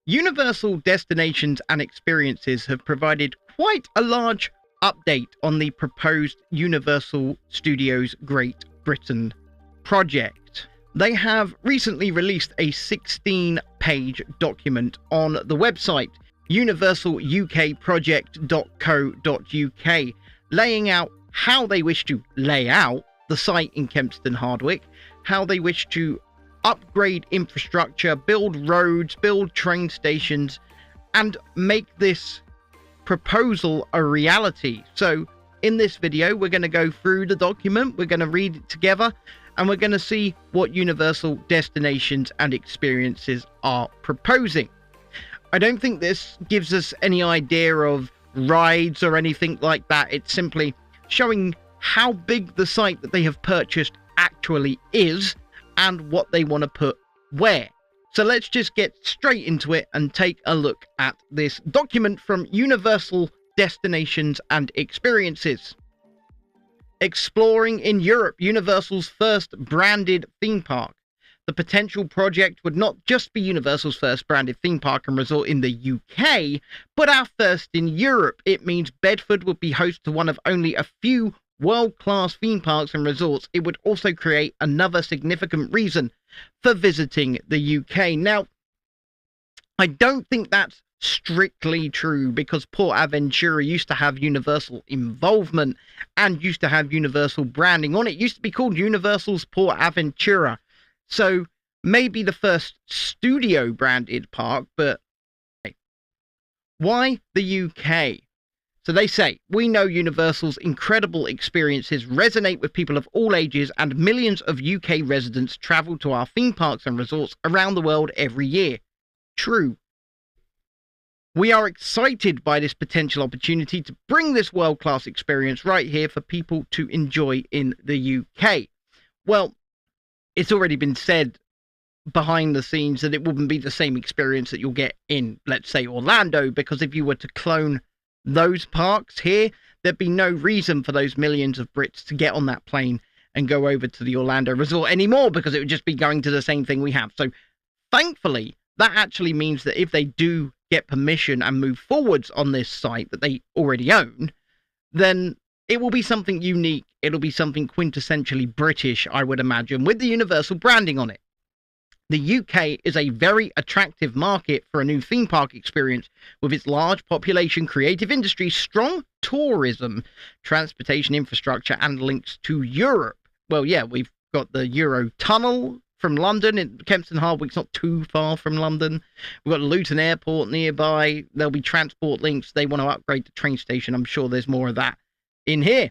Universal Destinations and Experiences have provided quite a large update on the proposed Universal Studios Great Britain project. They have recently released a 16-page document on the website universalukproject.co.uk, laying out how they wish to lay out the site in Kempston Hardwick, how they wish to upgrade infrastructure, build roads, build train stations, and make this proposal a reality. So in this video, we're going to go through the document, we're going to read it together, and we're going to see what Universal Destinations and Experiences are proposing. I don't think this gives us any idea of rides or anything like that. It's simply showing how big the site that they have purchased actually is and what they want to put where. So let's just get straight into it and take a look at this document from Universal Destinations and Experiences. Exploring in Europe, Universal's first branded theme park. The potential project would not just be Universal's first branded theme park and resort in the UK, but our first in Europe. It means Bedford would be host to one of only a few world-class theme parks and resorts. It would also create another significant reason for visiting the UK. Now, I don't think that's strictly true, because PortAventura used to have Universal involvement and used to have Universal branding on it. It used to be called Universal's PortAventura. So maybe the first studio branded park, but why the UK? So they say, we know Universal's incredible experiences resonate with people of all ages, and millions of UK residents travel to our theme parks and resorts around the world every year. True. We are excited by this potential opportunity to bring this world-class experience right here for people to enjoy in the UK. Well, it's already been said behind the scenes that it wouldn't be the same experience that you'll get in, let's say, Orlando, because if you were to clone those parks here, there'd be no reason for those millions of Brits to get on that plane and go over to the Orlando resort anymore, because it would just be going to the same thing we have. So thankfully, that actually means that if they do get permission and move forwards on this site that they already own, then it will be something unique. It'll be something quintessentially British, I would imagine, with the Universal branding on it. The UK is a very attractive market for a new theme park experience, with its large population, creative industry, strong tourism, transportation infrastructure, and links to Europe. Well, yeah, we've got the Euro Tunnel from London. Kempston Hardwick's not too far from London. We've got Luton Airport nearby. There'll be transport links. They want to upgrade the train station. I'm sure there's more of that in here.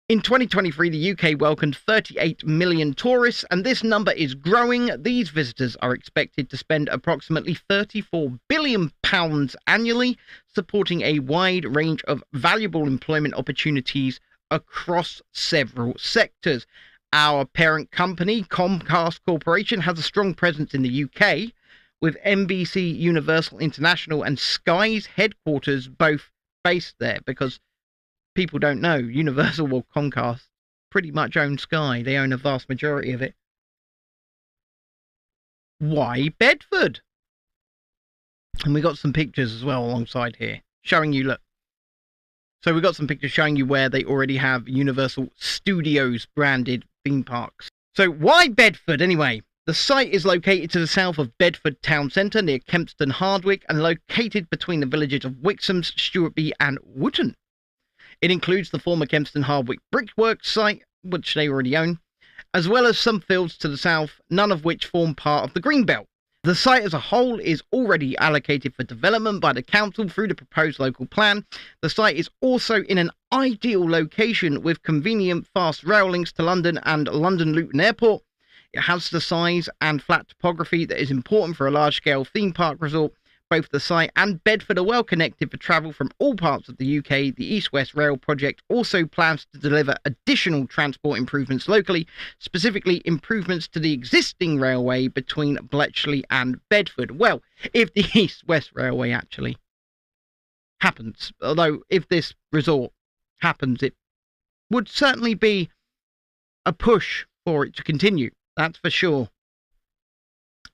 In 2023, the UK welcomed 38 million tourists, and this number is growing. These visitors are expected to spend approximately £34 billion annually, supporting a wide range of valuable employment opportunities across several sectors. Our parent company, Comcast Corporation, has a strong presence in the UK, with NBC Universal International and Sky's headquarters both based there, because people don't know, Universal or Comcast pretty much own Sky. They own a vast majority of it. Why Bedford? And we got some pictures as well alongside here showing you, look. So we got some pictures showing you where they already have Universal Studios branded theme parks. So why Bedford anyway? The site is located to the south of Bedford town centre near Kempston Hardwick and located between the villages of Wixhams, Stewartby and Wootton. It includes the former Kempston Hardwick brickworks site, which they already own, as well as some fields to the south, none of which form part of the Greenbelt. The site as a whole is already allocated for development by the council through the proposed local plan. The site is also in an ideal location with convenient fast rail links to London and London Luton Airport. It has the size and flat topography that is important for a large-scale theme park resort. Both the site and Bedford are well connected for travel from all parts of the UK. The East-West Rail project also plans to deliver additional transport improvements locally, specifically improvements to the existing railway between Bletchley and Bedford. Well, if the East-West Railway actually happens, although if this resort happens, it would certainly be a push for it to continue, that's for sure.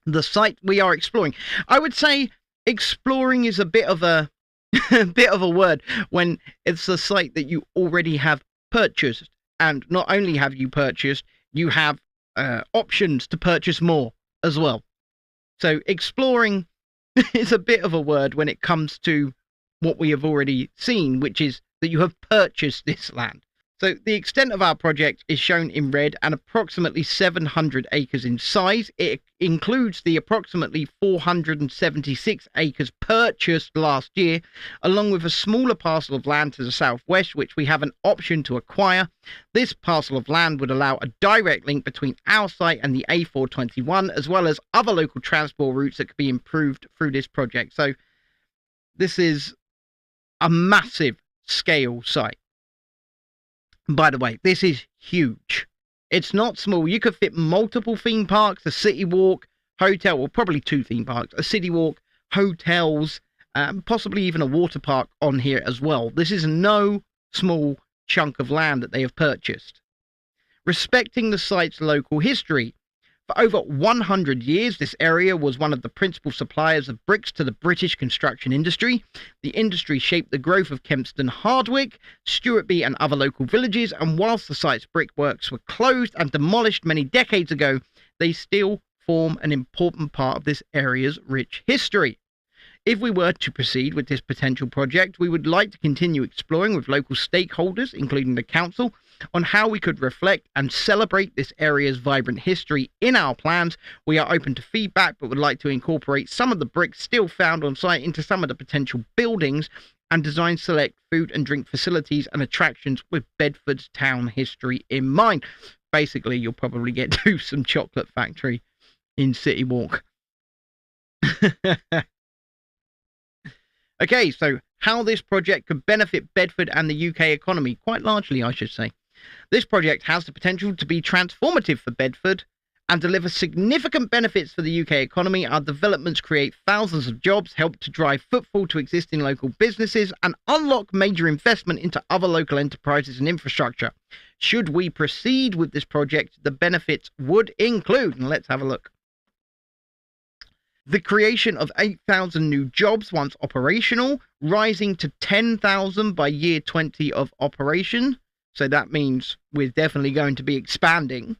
The site we are exploring, I would say, Exploring is a bit of a a bit of a word when it's a site that you already have purchased, and not only have you purchased, you have options to purchase more as well. So exploring is a bit of a word when it comes to what we have already seen, which is that you have purchased this land. So the extent of our project is shown in red and approximately 700 acres in size. It includes the approximately 476 acres purchased last year, along with a smaller parcel of land to the southwest, which we have an option to acquire. This parcel of land would allow a direct link between our site and the A421, as well as other local transport routes that could be improved through this project. So this is a massive scale site. By the way, this is huge. It's not small. You could fit multiple theme parks, a Citywalk, hotel, or probably 2 theme parks, a Citywalk, hotels, possibly even a water park on here as well. This is no small chunk of land that they have purchased. Respecting the site's local history. For over 100 years, this area was one of the principal suppliers of bricks to the British construction industry. The industry shaped the growth of Kempston Hardwick, Stuartby and other local villages, and whilst the site's brickworks were closed and demolished many decades ago, they still form an important part of this area's rich history. If we were to proceed with this potential project, we would like to continue exploring with local stakeholders, including the council, on how we could reflect and celebrate this area's vibrant history in our plans. We are open to feedback, but would like to incorporate some of the bricks still found on site into some of the potential buildings and design select food and drink facilities and attractions with Bedford's town history in mind. Basically, you'll probably get to some chocolate factory in Citywalk. Okay, so how this project could benefit Bedford and the UK economy, quite largely, I should say. This project has the potential to be transformative for Bedford and deliver significant benefits for the UK economy. Our developments create thousands of jobs, help to drive footfall to existing local businesses, and unlock major investment into other local enterprises and infrastructure. Should we proceed with this project, the benefits would include, and let's have a look. The creation of 8,000 new jobs once operational, rising to 10,000 by year 20 of operation. So that means we're definitely going to be expanding.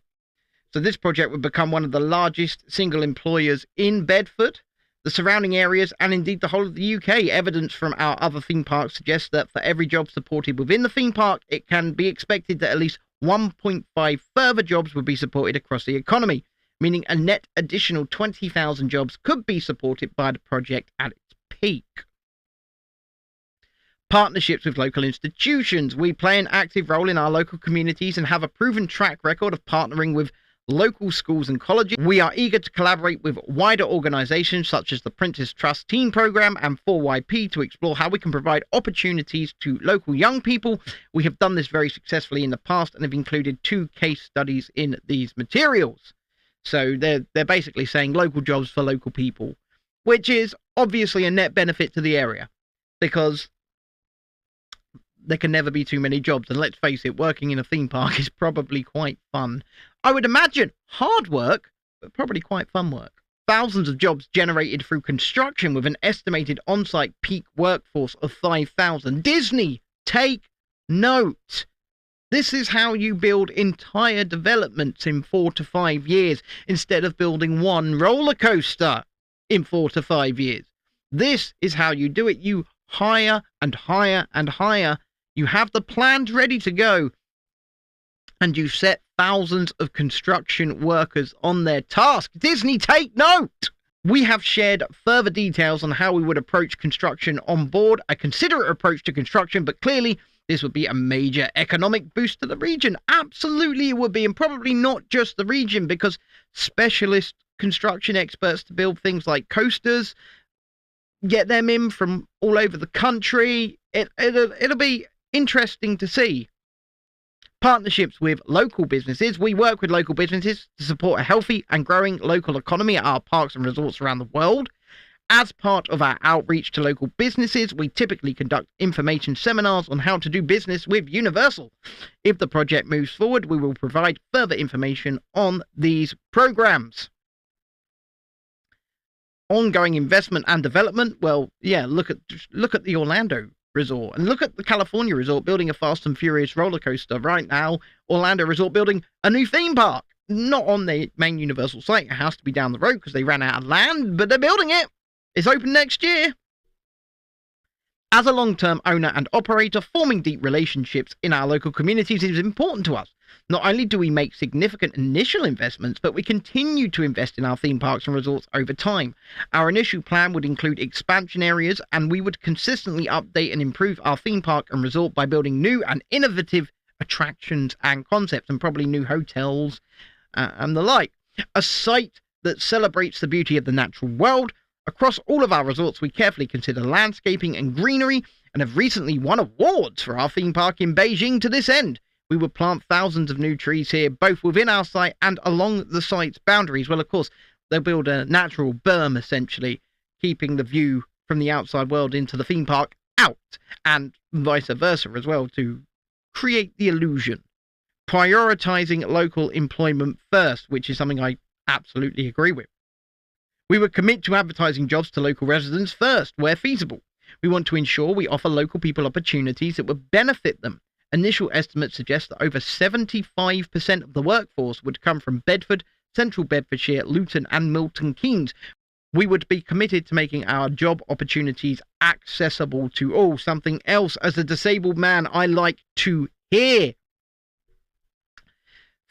So this project would become one of the largest single employers in Bedford, the surrounding areas, and indeed the whole of the UK. Evidence from our other theme parks suggests that for every job supported within the theme park, it can be expected that at least 1.5 further jobs would be supported across the economy, meaning a net additional 20,000 jobs could be supported by the project at its peak. Partnerships with local institutions. We play an active role in our local communities and have a proven track record of partnering with local schools and colleges. We are eager to collaborate with wider organisations such as the Prince's Trust Teen Programme and 4YP to explore how we can provide opportunities to local young people. We have done this very successfully in the past and have included 2 case studies in these materials. So they're basically saying local jobs for local people, which is obviously a net benefit to the area because there can never be too many jobs. And let's face it, working in a theme park is probably quite fun. I would imagine hard work, but probably quite fun work. Thousands of jobs generated through construction with an estimated on-site peak workforce of 5,000. Disney, take note. This is how you build entire developments in 4 to 5 years instead of building one roller coaster in 4 to 5 years. This is how you do it. You hire and hire and hire. You have the plans ready to go, and you set thousands of construction workers on their task. Disney, take note! We have shared further details on how we would approach construction on board, a considerate approach to construction, but clearly this would be a major economic boost to the region. Absolutely it would be, and probably not just the region, because specialist construction experts to build things like coasters, get them in from all over the country. It'll be interesting to see. Partnerships with local businesses. We work with local businesses to support a healthy and growing local economy at our parks and resorts around the world. As part of our outreach to local businesses, we typically conduct information seminars on how to do business with Universal. If the project moves forward, we will provide further information on these programs. ongoing investment and development, well, yeah, look at the Orlando resort and look at the California resort building a Fast and Furious roller coaster. Right now, Orlando resort building a new theme park, not on the main Universal site. It has to be down the road because they ran out of land, but they're building it. It's open next year. As a long-term owner and operator, forming deep relationships in our local communities is important to us. Not only do we make significant initial investments, but we continue to invest in our theme parks and resorts over time. Our initial plan would include expansion areas, and we would consistently update and improve our theme park and resort by building new and innovative attractions and concepts, and probably new hotels and the like. A site that celebrates the beauty of the natural world. Across all of our resorts, we carefully consider landscaping and greenery and have recently won awards for our theme park in Beijing to this end. We would plant thousands of new trees here, both within our site and along the site's boundaries. Well, of course, they'll build a natural berm, essentially, keeping the view from the outside world into the theme park out, and vice versa as well, to create the illusion. Prioritizing local employment first, which is something I absolutely agree with. We would commit to advertising jobs to local residents first, where feasible. We want to ensure we offer local people opportunities that would benefit them. Initial estimates suggest that over 75% of the workforce would come from Bedford, Central Bedfordshire, Luton and Milton Keynes. We would be committed to making our job opportunities accessible to all. Something else as a disabled man I like to hear.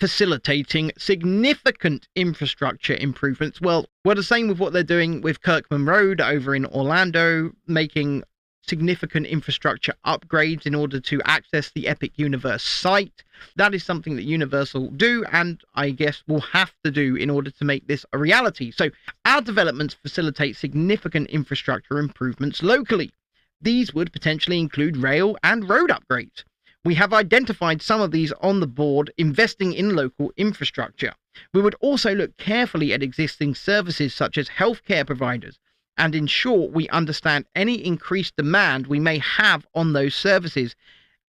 Facilitating significant infrastructure improvements. Well, we're the same with what they're doing with Kirkman Road over in Orlando, making significant infrastructure upgrades in order to access the Epic Universe site. That is something that Universal do, and I guess will have to do in order to make this a reality. So our developments facilitate significant infrastructure improvements locally. These would potentially include rail and road upgrades. We have identified some of these on the board, investing in local infrastructure. We would also look carefully at existing services such as healthcare providers and ensure we understand any increased demand we may have on those services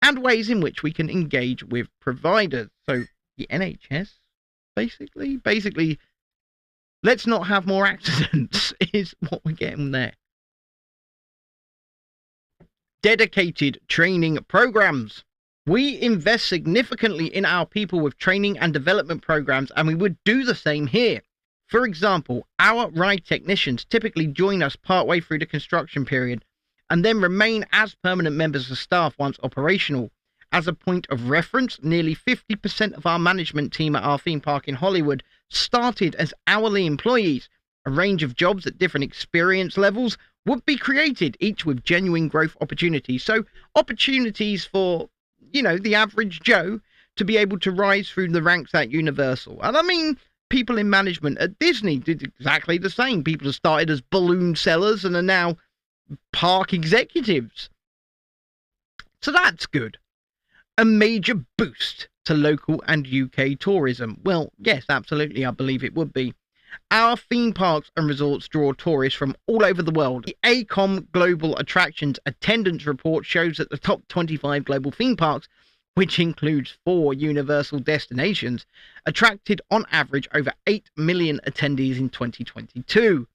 and ways in which we can engage with providers. So the NHS, basically, let's not have more accidents is what we're getting there. Dedicated training programs. We invest significantly in our people with training and development programs, and we would do the same here. For example, our ride technicians typically join us partway through the construction period and then remain as permanent members of staff once operational. As a point of reference, nearly 50% of our management team at our theme park in Hollywood started as hourly employees. A range of jobs at different experience levels would be created, each with genuine growth opportunities. So opportunities for the average Joe to be able to rise through the ranks at Universal. And I mean, people in management at Disney did exactly the same. People have started as balloon sellers and are now park executives. So that's good. A major boost to local and UK tourism. Well, yes, absolutely, I believe it would be. Our theme parks and resorts draw tourists from all over the world. The ACOM Global Attractions Attendance Report shows that the top 25 global theme parks, which includes 4 Universal destinations, attracted on average over 8 million attendees in 2022.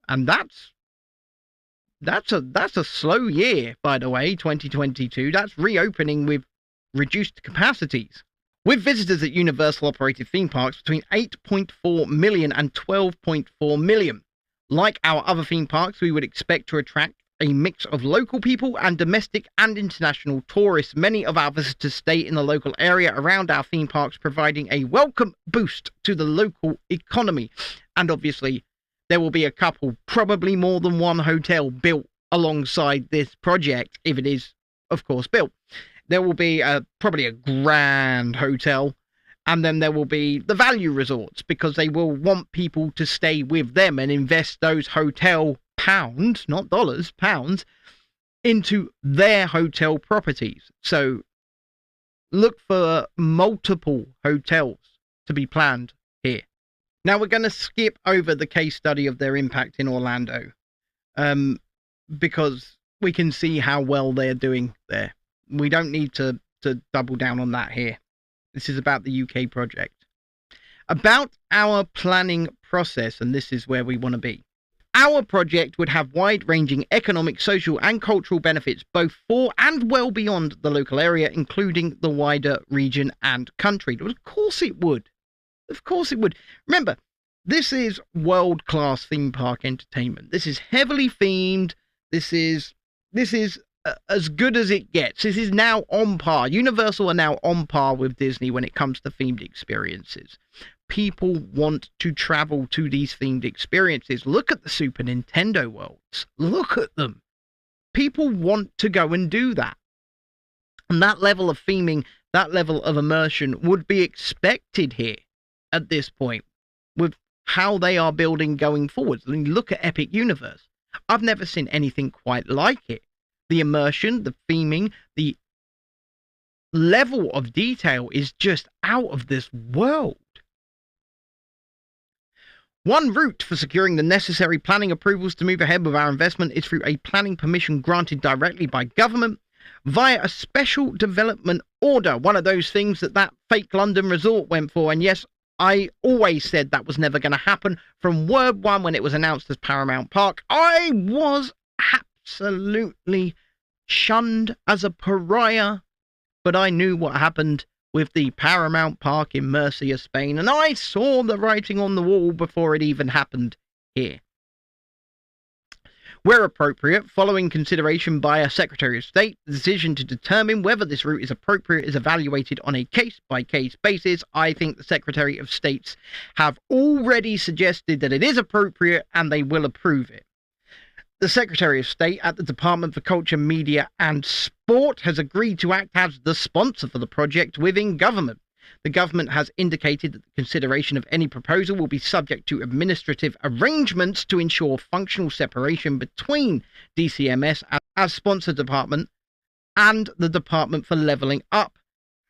And that's a slow year, by the way, 2022. That's reopening with reduced capacities. With visitors at Universal-operated theme parks between 8.4 million and 12.4 million. Like our other theme parks, we would expect to attract a mix of local people and domestic and international tourists. Many of our visitors stay in the local area around our theme parks, providing a welcome boost to the local economy. And obviously, there will be a couple, probably more than one hotel built alongside this project, if it is, of course, built. There will be probably a grand hotel, and then there will be the value resorts, because they will want people to stay with them and invest those hotel pounds, not dollars, pounds, into their hotel properties. So look for multiple hotels to be planned here. Now we're going to skip over the case study of their impact in Orlando, because we can see how well they're doing there. We don't need to double down on that here. This is about the UK project. About our planning process, and this is where we want to be. Our project would have wide-ranging economic, social and cultural benefits both for and well beyond the local area, including the wider region and country. Of course it would. Of course it would. Remember, this is world-class theme park entertainment. This is heavily themed. This is as good as it gets. This is now on par. Universal are now on par with Disney when it comes to themed experiences. People want to travel to these themed experiences. Look at the Super Nintendo worlds. Look at them. People want to go and do that. And that level of theming, that level of immersion would be expected here at this point with how they are building going forwards. I mean, look at Epic Universe. I've never seen anything quite like it. The immersion, the theming, the level of detail is just out of this world. One route for securing the necessary planning approvals to move ahead with our investment is through a planning permission granted directly by government via a special development order. One of those things that fake London resort went for. And yes, I always said that was never going to happen. From word one, when it was announced as Paramount Park, I was absolutely shunned as a pariah, but I knew what happened with the Paramount Park in Murcia, Spain, and I saw the writing on the wall before it even happened here. Where appropriate, following consideration by a Secretary of State, the decision to determine whether this route is appropriate is evaluated on a case-by-case basis. I think the Secretary of States have already suggested that it is appropriate and they will approve it. The Secretary of State at the Department for Culture, Media and Sport has agreed to act as the sponsor for the project within government. The government has indicated that the consideration of any proposal will be subject to administrative arrangements to ensure functional separation between DCMS as sponsor department and the Department for Levelling Up,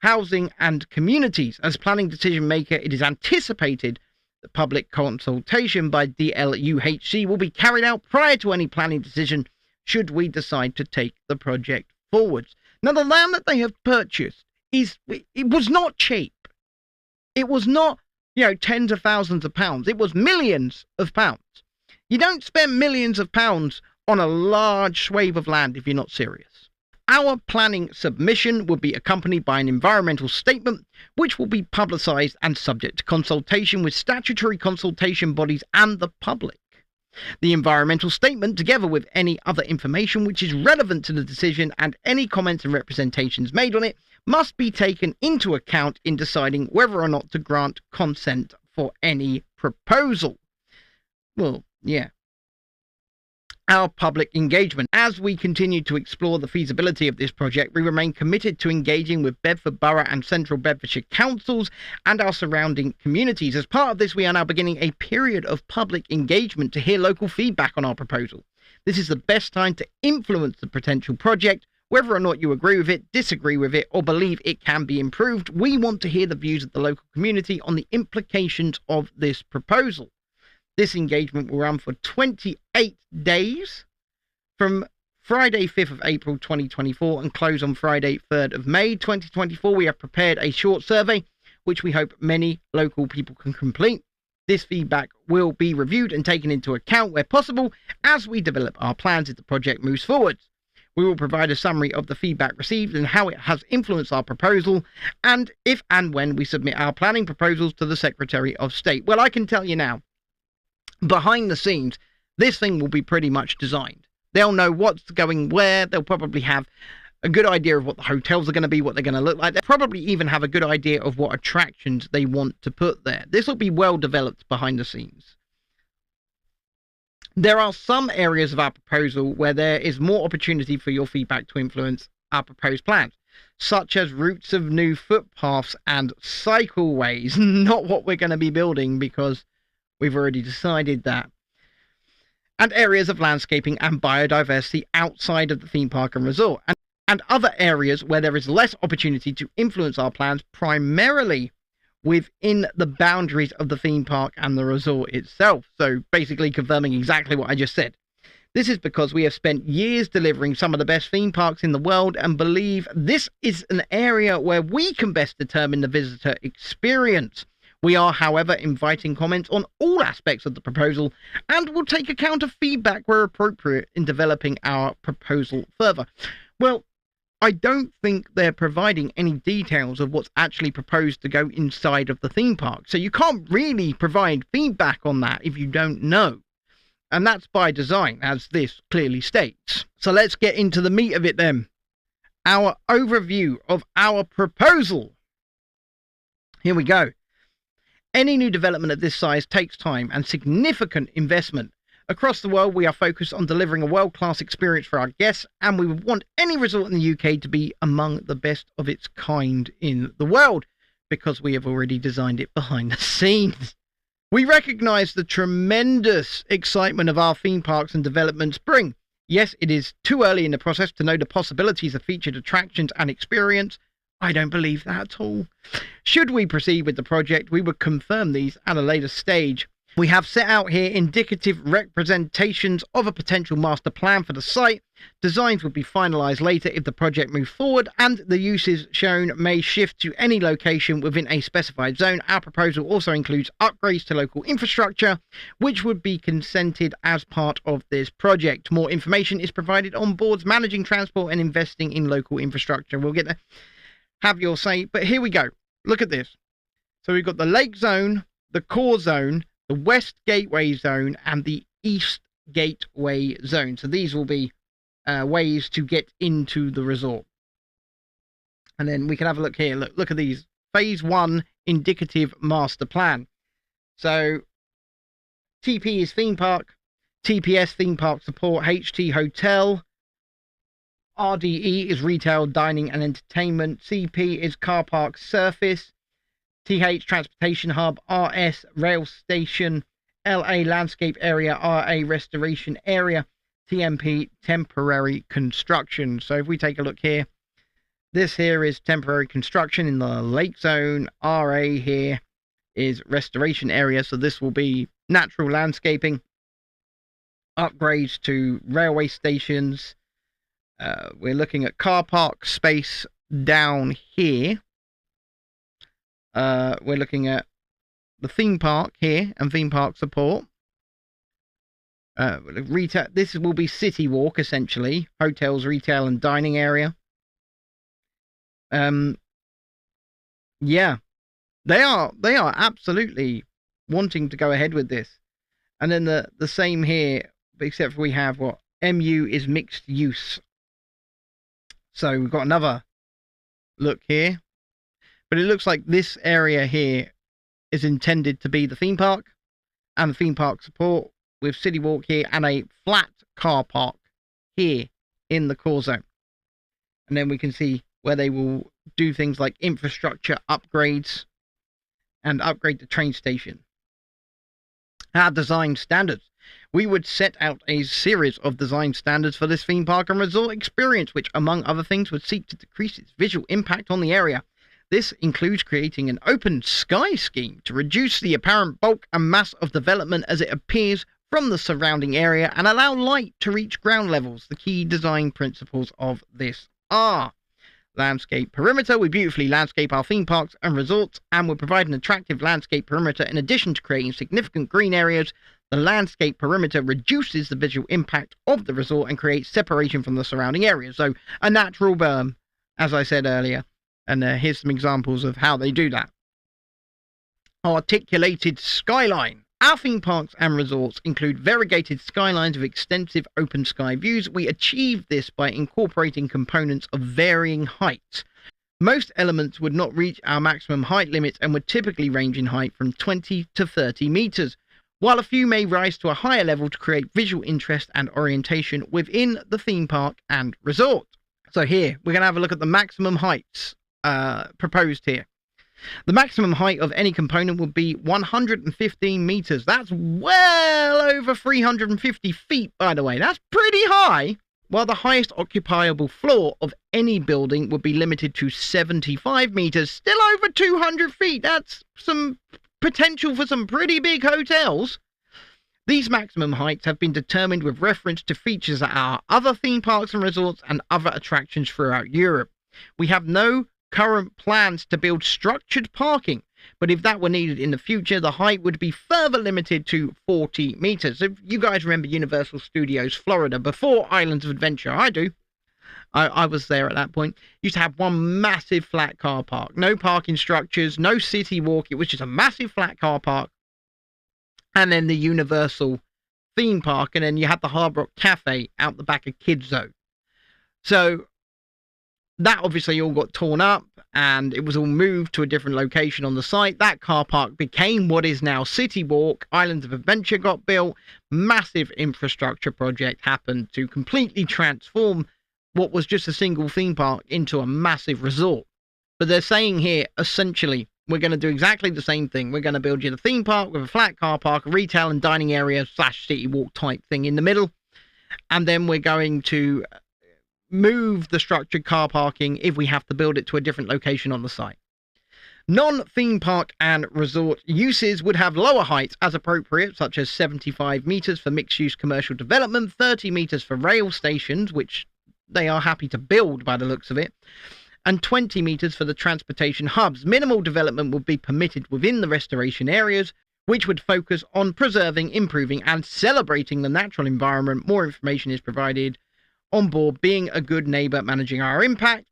Housing and Communities. As planning decision maker, it is anticipated the public consultation by DLUHC will be carried out prior to any planning decision should we decide to take the project forwards. Now, the land that they have purchased it was not cheap. It was not, tens of thousands of pounds. It was millions of pounds. You don't spend millions of pounds on a large swathe of land if you're not serious. Our planning submission will be accompanied by an environmental statement, which will be publicised and subject to consultation with statutory consultation bodies and the public. The environmental statement, together with any other information which is relevant to the decision and any comments and representations made on it, must be taken into account in deciding whether or not to grant consent for any proposal. Well, yeah. Our public engagement. As we continue to explore the feasibility of this project, we remain committed to engaging with Bedford Borough and Central Bedfordshire councils and our surrounding communities. As part of this, we are now beginning a period of public engagement to hear local feedback on our proposal. This is the best time to influence the potential project, whether or not you agree with it, disagree with it, or believe it can be improved. We want to hear the views of the local community on the implications of this proposal. This engagement will run for 28 days from Friday 5th of April 2024 and close on Friday 3rd of May 2024. We have prepared a short survey which we hope many local people can complete. This feedback will be reviewed and taken into account where possible as we develop our plans as the project moves forwards. We will provide a summary of the feedback received and how it has influenced our proposal, and if and when we submit our planning proposals to the Secretary of State. Well, I can tell you now, behind the scenes, this thing will be pretty much designed. They'll know what's going where. They'll probably have a good idea of what the hotels are going to be, what they're going to look like. They'll probably even have a good idea of what attractions they want to put there. This will be well developed behind the scenes. There are some areas of our proposal where there is more opportunity for your feedback to influence our proposed plans, such as routes of new footpaths and cycleways. Not what we're going to be building because we've already decided that. And areas of landscaping and biodiversity outside of the theme park and resort. And other areas where there is less opportunity to influence our plans, primarily within the boundaries of the theme park and the resort itself. So basically confirming exactly what I just said. This is because we have spent years delivering some of the best theme parks in the world and believe this is an area where we can best determine the visitor experience. We are, however, inviting comments on all aspects of the proposal and will take account of feedback where appropriate in developing our proposal further. Well, I don't think they're providing any details of what's actually proposed to go inside of the theme park, so you can't really provide feedback on that if you don't know. And that's by design, as this clearly states. So let's get into the meat of it then. Our overview of our proposal. Here we go. Any new development of this size takes time and significant investment. Across the world, we are focused on delivering a world-class experience for our guests, and we would want any resort in the UK to be among the best of its kind in the world, because we have already designed it behind the scenes. We recognise the tremendous excitement of our theme parks and developments bring. Yes, it is too early in the process to know the possibilities of featured attractions and experience. I don't believe that at all. Should we proceed with the project, we would confirm these at a later stage. We have set out here indicative representations of a potential master plan for the site. Designs will be finalised later if the project moves forward, and the uses shown may shift to any location within a specified zone. Our proposal also includes upgrades to local infrastructure, which would be consented as part of this project. More information is provided on boards managing transport and investing in local infrastructure. We'll get there. Have your say, but here we go. Look at this. So we've got the Lake Zone, the Core Zone, the West Gateway Zone, and the East Gateway Zone. So these will be ways to get into the resort. And then we can have a look here. Look at these. Phase 1 indicative master plan. So TP is theme park, TPS theme park support, HT hotel, RDE is retail, dining and entertainment, CP is car park surface, TH transportation hub, RS rail station, LA landscape area, RA restoration area, TMP temporary construction. So if we take a look here, this here is temporary construction in the Lake Zone. RA here is restoration area, so this will be natural landscaping, upgrades to railway stations. We're looking at car park space down here. We're looking at the theme park here and theme park support. Retail. This will be Citywalk essentially. Hotels, retail, and dining area. Yeah, they are absolutely wanting to go ahead with this. And then the same here, except for we have what MU is mixed use. So we've got another look here. But it looks like this area here is intended to be the theme park and the theme park support, with Citywalk here and a flat car park here in the core zone. And then we can see where they will do things like infrastructure upgrades and upgrade the train station. Our design standards. We would set out a series of design standards for this theme park and resort experience, which, among other things, would seek to decrease its visual impact on the area. This includes creating an open sky scheme to reduce the apparent bulk and mass of development as it appears from the surrounding area and allow light to reach ground levels. The key design principles of this are: landscape perimeter. We beautifully landscape our theme parks and resorts and will provide an attractive landscape perimeter in addition to creating significant green areas. The landscape perimeter reduces the visual impact of the resort and creates separation from the surrounding areas. So a natural berm, as I said earlier. And here's some examples of how they do that. Articulated skyline. Our theme parks and resorts include variegated skylines with extensive open sky views. We achieve this by incorporating components of varying heights. Most elements would not reach our maximum height limits and would typically range in height from 20 to 30 meters, while a few may rise to a higher level to create visual interest and orientation within the theme park and resort. So here, we're going to have a look at the maximum heights proposed here. The maximum height of any component would be 115 meters. That's well over 350 feet, by the way. That's pretty high. While the highest occupiable floor of any building would be limited to 75 meters, still over 200 feet. That's some potential for some pretty big hotels. These maximum heights have been determined with reference to features at our other theme parks and resorts and other attractions throughout Europe. We have no current plans to build structured parking, But if that were needed in the future, the height would be further limited to 40 meters. If you guys remember Universal Studios Florida before Islands of Adventure, I do. I was there at that point. Used to have one massive flat car park. No parking structures, no city walk. It was just a massive flat car park. And then the Universal theme park. And then you had the Hard Rock Cafe out the back of Kids Zone. So that obviously all got torn up and it was all moved to a different location on the site. That car park became what is now Citywalk. Islands of Adventure got built. Massive infrastructure project happened to completely transform what was just a single theme park into a massive resort. But they're saying here, essentially, we're going to do exactly the same thing. We're going to build you the theme park with a flat car park, a retail and dining area / city walk type thing in the middle. And then we're going to move the structured car parking if we have to build it to a different location on the site. Non-theme park and resort uses would have lower heights as appropriate, such as 75 meters for mixed-use commercial development, 30 meters for rail stations, which they are happy to build by the looks of it, and 20 meters for the transportation hubs. Minimal development would be permitted within the restoration areas, which would focus on preserving, improving, and celebrating the natural environment. More information is provided on board being a good neighbour, managing our impact.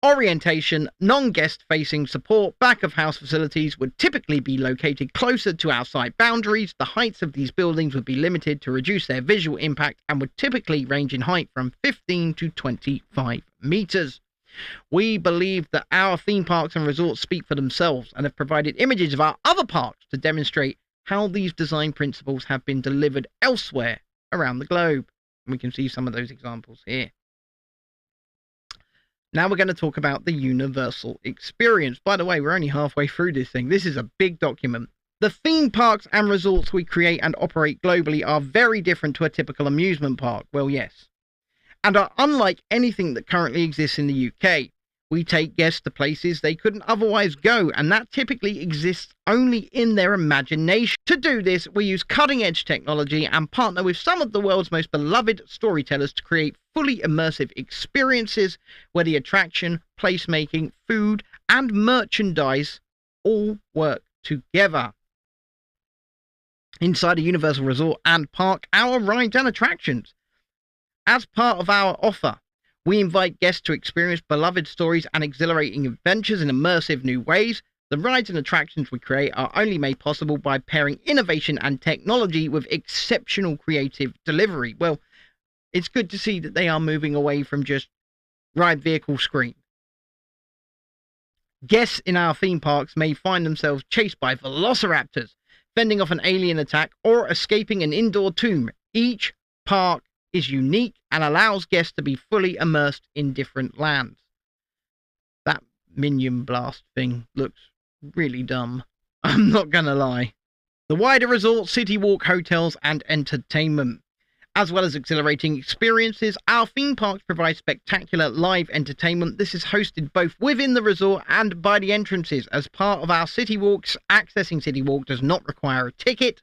Orientation, non-guest facing support, back of house facilities would typically be located closer to our site boundaries. The heights of these buildings would be limited to reduce their visual impact and would typically range in height from 15 to 25 meters. We believe that our theme parks and resorts speak for themselves and have provided images of our other parks to demonstrate how these design principles have been delivered elsewhere around the globe. And we can see some of those examples here. Now we're going to talk about the Universal experience. By the way, we're only halfway through this thing. This is a big document. The theme parks and resorts we create and operate globally are very different to a typical amusement park. Well, yes. And are unlike anything that currently exists in the UK. We take guests to places they couldn't otherwise go, and that typically exists only in their imagination. To do this, we use cutting-edge technology and partner with some of the world's most beloved storytellers to create fully immersive experiences where the attraction, placemaking, food, and merchandise all work together. Inside a Universal resort and park, our rides and attractions. As part of our offer, we invite guests to experience beloved stories and exhilarating adventures in immersive new ways. The rides and attractions we create are only made possible by pairing innovation and technology with exceptional creative delivery. Well, it's good to see that they are moving away from just ride vehicle screen. Guests in our theme parks may find themselves chased by velociraptors, fending off an alien attack, or escaping an indoor tomb. Each park is unique and allows guests to be fully immersed in different lands. That minion blast thing looks really dumb. I'm not gonna lie. The wider resort, city walk, hotels, and entertainment. As well as exhilarating experiences, our theme parks provide spectacular live entertainment. This is hosted both within the resort and by the entrances. As part of our city walks, accessing City Walk does not require a ticket.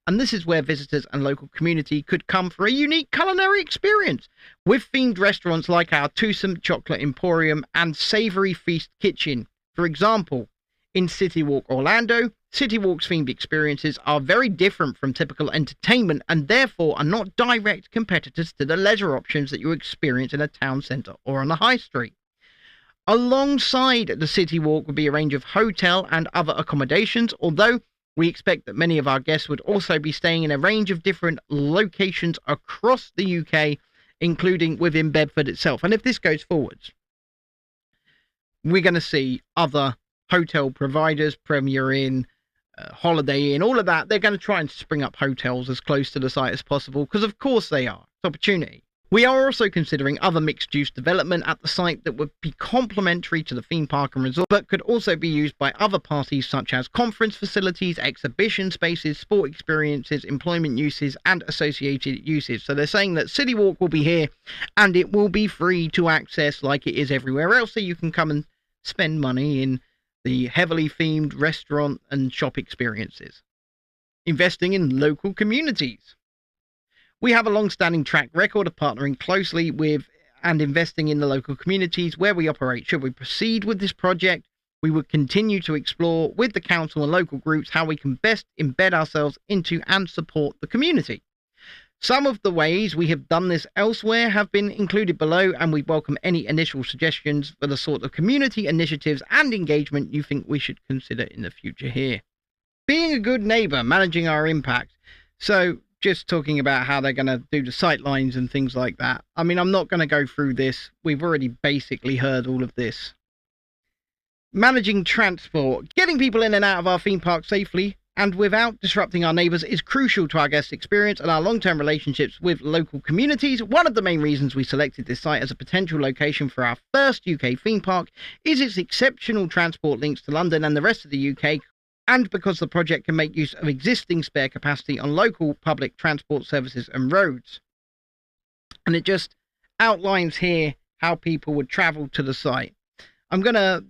And this is where visitors and local community could come for a unique culinary experience, with themed restaurants like our Twosome Chocolate Emporium and Savory Feast Kitchen. For example, in Citywalk Orlando, Citywalk's themed experiences are very different from typical entertainment and therefore are not direct competitors to the leisure options that you experience in a town centre or on a high street. Alongside the Citywalk would be a range of hotel and other accommodations, although we expect that many of our guests would also be staying in a range of different locations across the UK, including within Bedford itself. And if this goes forwards, we're going to see other hotel providers, Premier Inn, Holiday Inn, all of that. They're going to try and spring up hotels as close to the site as possible, because of course they are. It's opportunity. We are also considering other mixed-use development at the site that would be complementary to the theme park and resort, but could also be used by other parties such as conference facilities, exhibition spaces, sport experiences, employment uses, and associated uses. So they're saying that Citywalk will be here, and it will be free to access like it is everywhere else, so you can come and spend money in the heavily themed restaurant and shop experiences. Investing in local communities. We have a long-standing track record of partnering closely with and investing in the local communities where we operate. Should we proceed with this project, we would continue to explore with the council and local groups how we can best embed ourselves into and support the community. Some of the ways we have done this elsewhere have been included below, and we welcome any initial suggestions for the sort of community initiatives and engagement you think we should consider in the future here. Being a good neighbour, managing our impact. So just talking about how they're going to do the sight lines and things like that. I mean, I'm not going to go through this. We've already basically heard all of this. Managing transport. Getting people in and out of our theme park safely and without disrupting our neighbours is crucial to our guest experience and our long-term relationships with local communities. One of the main reasons we selected this site as a potential location for our first UK theme park is its exceptional transport links to London and the rest of the UK, and because the project can make use of existing spare capacity on local public transport services and roads. And it just outlines here how people would travel to the site. I'm going to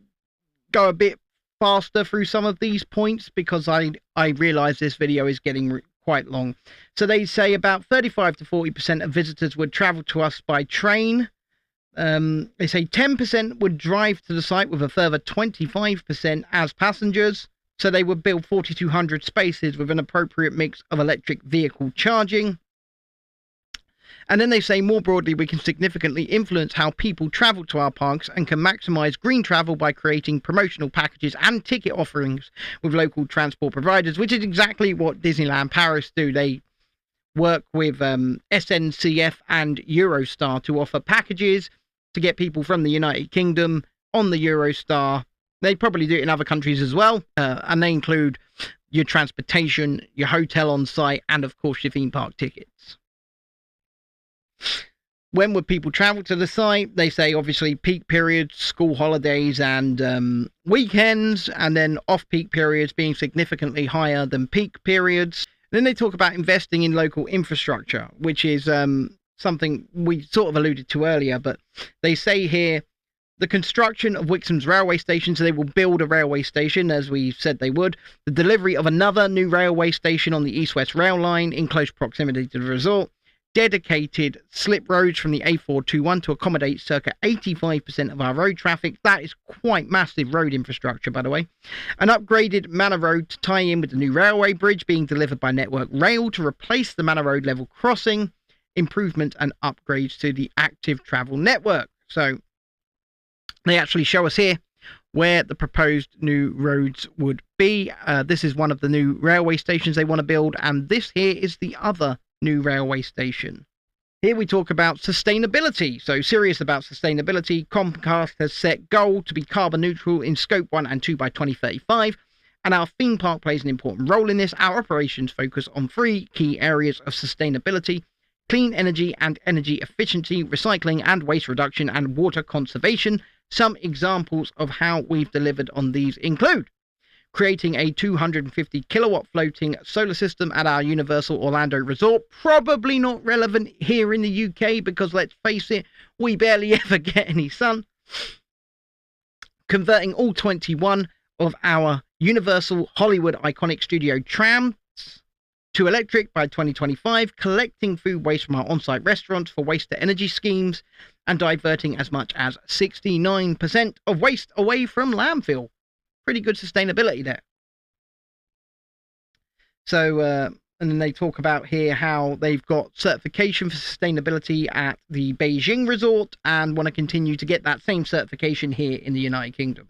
go a bit faster through some of these points because I realise this video is getting quite long. So they say about 35 to 40% of visitors would travel to us by train. They say 10% would drive to the site, with a further 25% as passengers. So they would build 4,200 spaces with an appropriate mix of electric vehicle charging. And then they say more broadly, we can significantly influence how people travel to our parks and can maximise green travel by creating promotional packages and ticket offerings with local transport providers, which is exactly what Disneyland Paris do. They work with SNCF and Eurostar to offer packages to get people from the United Kingdom on the Eurostar. They probably do it in other countries as well, and they include your transportation, your hotel on site, and of course your theme park tickets. When would people travel to the site? They say obviously peak periods, school holidays and weekends, and then off-peak periods being significantly higher than peak periods. Then they talk about investing in local infrastructure, which is something we sort of alluded to earlier, but they say here the construction of Wixham's railway station, so they will build a railway station as we said they would, the delivery of another new railway station on the East-West rail line in close proximity to the resort, dedicated slip roads from the A421 to accommodate circa 85% of our road traffic. That is quite massive road infrastructure, by the way. An upgraded Manor Road to tie in with the new railway bridge being delivered by Network Rail to replace the Manor Road level crossing, improvement and upgrades to the active travel network. So they actually show us here where the proposed new roads would be. This is one of the new railway stations they want to build, and this here is the other new railway station. Here we talk about sustainability. So serious about sustainability. Comcast has set goal to be carbon neutral in scope 1 and 2 by 2035, and our theme park plays an important role in this. Our operations focus on 3 key areas of sustainability: clean energy and energy efficiency, recycling and waste reduction, and water conservation. Some examples of how we've delivered on these include creating a 250 kilowatt floating solar system at our Universal Orlando Resort. Probably not relevant here in the UK because, let's face it, we barely ever get any sun. Converting all 21 of our Universal Hollywood iconic studio trams to electric by 2025, collecting food waste from our on-site restaurants for waste-to-energy schemes, and diverting as much as 69% of waste away from landfill. Pretty good sustainability there. So, and then they talk about here how they've got certification for sustainability at the Beijing Resort and want to continue to get that same certification here in the United Kingdom.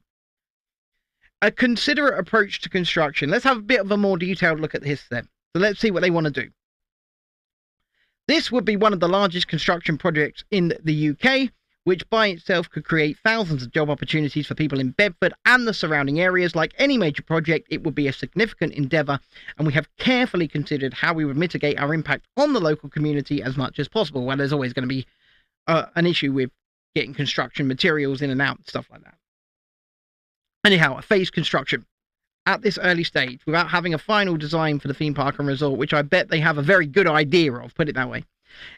A considerate approach to construction. Let's have a bit of a more detailed look at this then. So let's see what they want to do. This would be one of the largest construction projects in the UK, which by itself could create thousands of job opportunities for people in Bedford and the surrounding areas. Like any major project, it would be a significant endeavour, and we have carefully considered how we would mitigate our impact on the local community as much as possible. Well, there's always going to be an issue with getting construction materials in and out and stuff like that. Anyhow, a phased construction. At this early stage, without having a final design for the theme park and resort, which I bet they have a very good idea of, put it that way,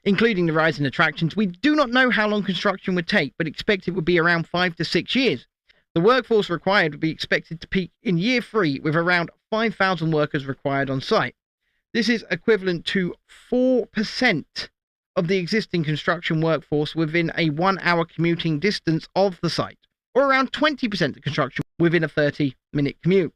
including the rise in attractions, we do not know how long construction would take, but expect it would be around 5 to 6 years. The workforce required would be expected to peak in year 3, with around 5,000 workers required on site. This is equivalent to 4% of the existing construction workforce within a 1-hour commuting distance of the site, or around 20% of construction within a 30-minute commute.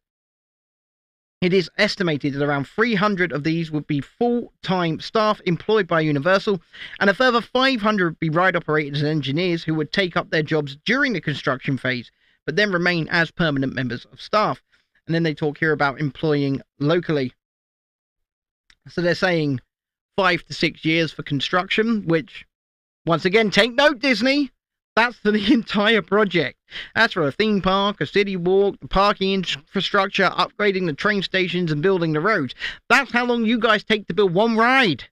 It is estimated that around 300 of these would be full-time staff employed by Universal, and a further 500 would be ride operators and engineers who would take up their jobs during the construction phase, but then remain as permanent members of staff. And then they talk here about employing locally. So they're saying 5 to 6 years for construction, which, once again, take note, Disney. That's for the entire project. That's for a theme park, a city walk, the parking infrastructure, upgrading the train stations and building the roads. That's how long you guys take to build one ride.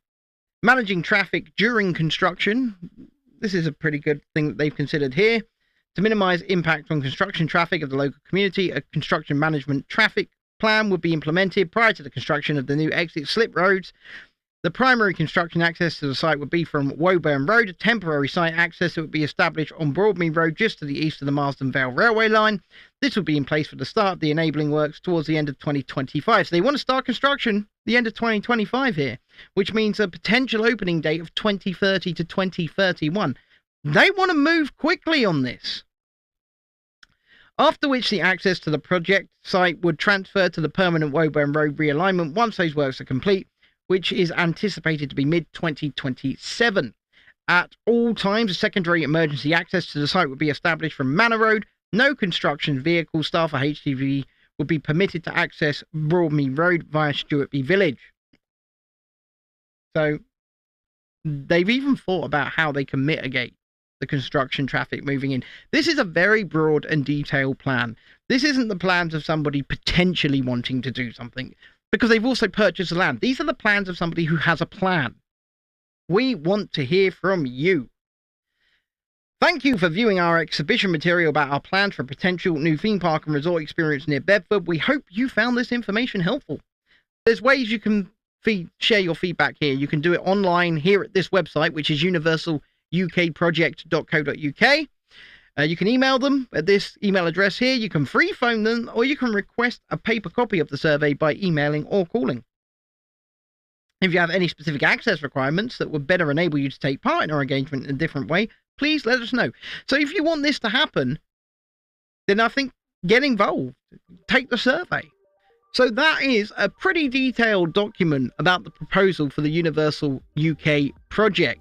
Managing traffic during construction. This is a pretty good thing that they've considered here. To minimize impact on construction traffic of the local community, a construction management traffic plan would be implemented prior to the construction of the new exit slip roads. The primary construction access to the site would be from Woburn Road. A temporary site access that would be established on Broadmead Road just to the east of the Marsden Vale Railway line. This will be in place for the start of the enabling works towards the end of 2025. So they want to start construction the end of 2025 here, which means a potential opening date of 2030 to 2031. They want to move quickly on this. After which the access to the project site would transfer to the permanent Woburn Road realignment once those works are complete, which is anticipated to be mid-2027. At all times, a secondary emergency access to the site would be established from Manor Road. No construction vehicle staff or HGV would be permitted to access Broadmead Road via Stewartby Village. So, they've even thought about how they can mitigate the construction traffic moving in. This is a very broad and detailed plan. This isn't the plans of somebody potentially wanting to do something, because they've also purchased the land. These are the plans of somebody who has a plan. We want to hear from you. Thank you for viewing our exhibition material about our plans for a potential new theme park and resort experience near Bedford. We hope you found this information helpful. There's ways you can share your feedback here. You can do it online here at this website, which is universalukproject.co.uk. You can email them at this email address here. You can free phone them, or you can request a paper copy of the survey by emailing or calling. If you have any specific access requirements that would better enable you to take part in our engagement in a different way, please let us know. So if you want this to happen, then I think get involved. Take the survey. So that is a pretty detailed document about the proposal for the Universal UK project.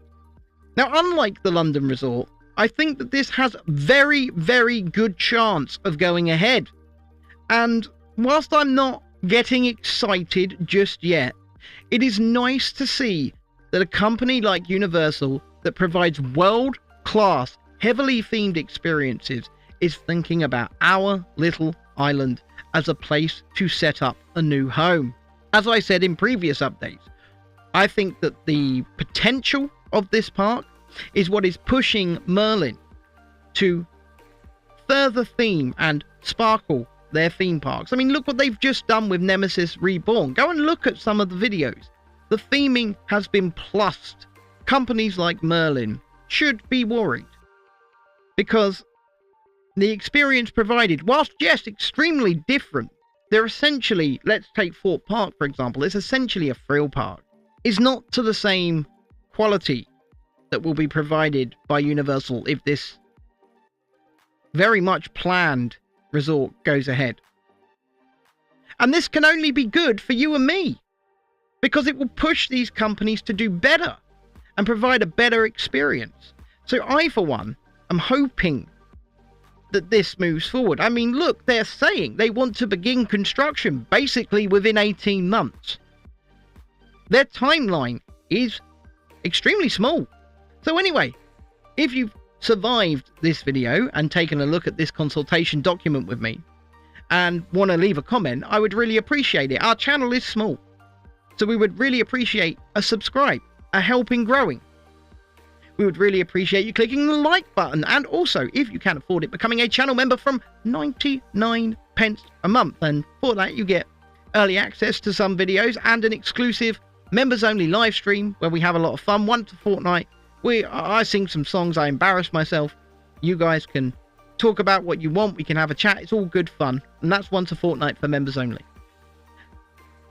Now, unlike the London resort, I think that this has very, very good chance of going ahead. And whilst I'm not getting excited just yet, it is nice to see that a company like Universal that provides world-class, heavily themed experiences is thinking about our little island as a place to set up a new home. As I said in previous updates, I think that the potential of this park is what is pushing Merlin to further theme and sparkle their theme parks. I mean, look what they've just done with Nemesis Reborn. Go and look at some of the videos. The theming has been plussed. Companies like Merlin should be worried, because the experience provided, whilst yes, extremely different, they're essentially, let's take Fort Park for example, it's essentially a thrill park. It's not to the same quality that will be provided by Universal if this very much planned resort goes ahead. And this can only be good for you and me, because it will push these companies to do better and provide a better experience. So I, for one, am hoping that this moves forward. I mean, look, they're saying they want to begin construction basically within 18 months. Their timeline is extremely small. So anyway, if you've survived this video and taken a look at this consultation document with me and want to leave a comment, I would really appreciate it. Our channel is small, so we would really appreciate a subscribe, a help in growing. We would really appreciate you clicking the like button, and also, if you can afford it, becoming a channel member from 99 pence a month. And for that you get early access to some videos and an exclusive members only live stream where we have a lot of fun once a fortnight. I sing some songs, I embarrass myself. You guys can talk about what you want, we can have a chat, it's all good fun. And that's once a fortnight for members only.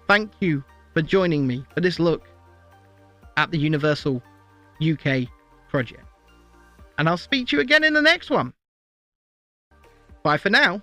Thank you for joining me for this look at the Universal UK project. And I'll speak to you again in the next one. Bye for now.